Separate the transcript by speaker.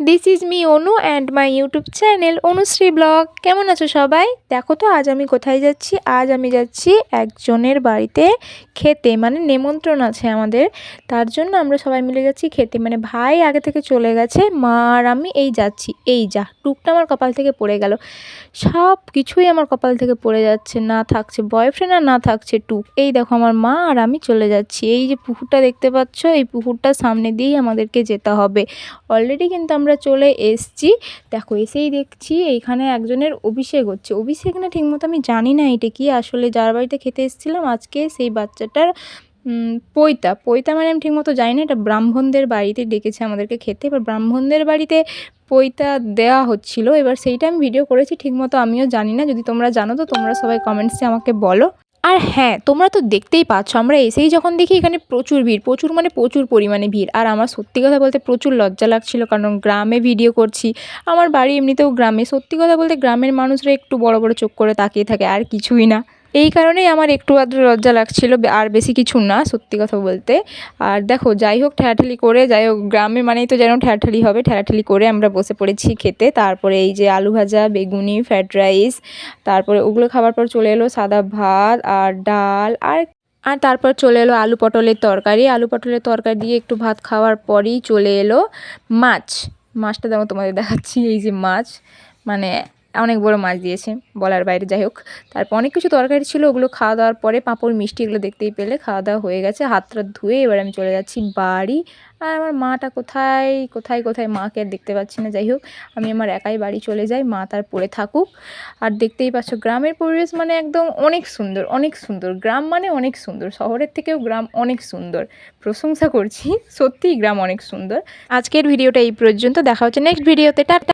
Speaker 1: This is me Anu and my YouTube channel Anushree blog. কেমন আছো সবাই? দেখো তো আজ আমি কোথায় যাচ্ছি। আজ আমি যাচ্ছি একজনের বাড়িতে খেতে, মানে নেমন্ত্রণ আছে আমাদের, তার জন্য আমরা সবাই মিলে যাচ্ছি খেতে। মানে ভাই আগে থেকে চলে গেছে, মা আর আমি এই যাচ্ছি। এই যা টুকটা আমার কপাল থেকে পড়ে গেল, সব কিছুই আমার কপাল থেকে পড়ে যাচ্ছে। না থাকছে বয়ফ্রেন্ড আর না থাকছে টুক। এই দেখো আমার মা আর আমি চলে যাচ্ছি। এই যে পুকুরটা দেখতে পাচ্ছ, এই পুকুরটার সামনে দিয়েই আমাদেরকে যেতে হবে। অলরেডি কিন্তু আমরা চলে এসছি। দেখো এসেই দেখছি এইখানে একজনের অভিষেক হচ্ছে। অভিষেক না ঠিকমতো আমি জানি না এটা কি, আসলে যার বাড়িতে খেতে এসেছিলাম আজকে সেই বাচ্চাটার পৈতা পৈতা মানে আমি ঠিকমতো জানি না। এটা ব্রাহ্মণদের বাড়িতে ডেকেছে আমাদেরকে খেতে। এবার ব্রাহ্মণদের বাড়িতে পৈতা দেওয়া হচ্ছিল, এবার সেইটা আমি ভিডিও করেছি, ঠিকমতো আমিও জানি না। যদি তোমরা জানো তো তোমরা সবাই কমেন্টসে আমাকে বলো। আর হ্যাঁ, তোমরা তো দেখতেই পাচ্ছ আমরা এসেই যখন দেখি এখানে প্রচুর ভিড়, প্রচুর মানে প্রচুর পরিমাণে ভিড়। আর আমার সত্যি কথা বলতে প্রচুর লজ্জা লাগছিল, কারণ গ্রামে ভিডিও করছি। আমার বাড়ি এমনিতেও গ্রামে। সত্যি কথা বলতে গ্রামের মানুষরা একটু বড় বড় চোখ করে তাকিয়ে থাকে, আর কিছুই না। এই কারণেই আমার একটু আধটু লজ্জা লাগছিল, আর বেশি কিছু না সত্যি কথা বলতে। আর দেখো যাই হোক, ঠেলাঠেলি করে, যাই হোক গ্রামে মানেই তো যেন ঠেলাঠেলি হবে, ঠেলাঠেলি করে আমরা বসে পড়েছি খেতে। তারপরে এই যে আলু ভাজা, বেগুনি, ফ্রায়েড রাইস, তারপরে ওগুলো খাবার পর চলে এলো সাদা ভাত আর ডাল, আর তারপর চলে এলো আলু পটলের তরকারি। আলু পটলের তরকারি দিয়ে একটু ভাত খাওয়ার পরেই চলে এলো মাছ। মাছটা যেমন তোমাদের দেখাচ্ছি, এই যে মাছ, মানে অনেক বড় মাছ দিয়েছে বলার বাইরে। যাই হোক, তারপর অনেক কিছু তরকারি ছিল, ওগুলো খাওয়া দাওয়ার পরে পাঁপড় মিষ্টি এগুলো দেখতেই পেলে খাওয়া দাওয়া হয়ে গেছে। হাত টাত ধুয়ে এবার আমি চলে যাচ্ছি বাড়ি। আর আমার মাটা কোথায় কোথায় কোথায়, মাকে আর দেখতে পাচ্ছি না। যাই হোক, আমি আমার একাই বাড়ি চলে যাই, মা তার পড়ে থাকুক। আর দেখতেই পাচ্ছ গ্রামের পরিবেশ মানে একদম অনেক সুন্দর, অনেক সুন্দর। গ্রাম মানে অনেক সুন্দর, শহরের থেকেও গ্রাম অনেক সুন্দর। প্রশংসা করছি, সত্যিই গ্রাম অনেক সুন্দর। আজকের ভিডিওটা এই পর্যন্ত, দেখা হচ্ছে নেক্সট ভিডিওতে। টাটা।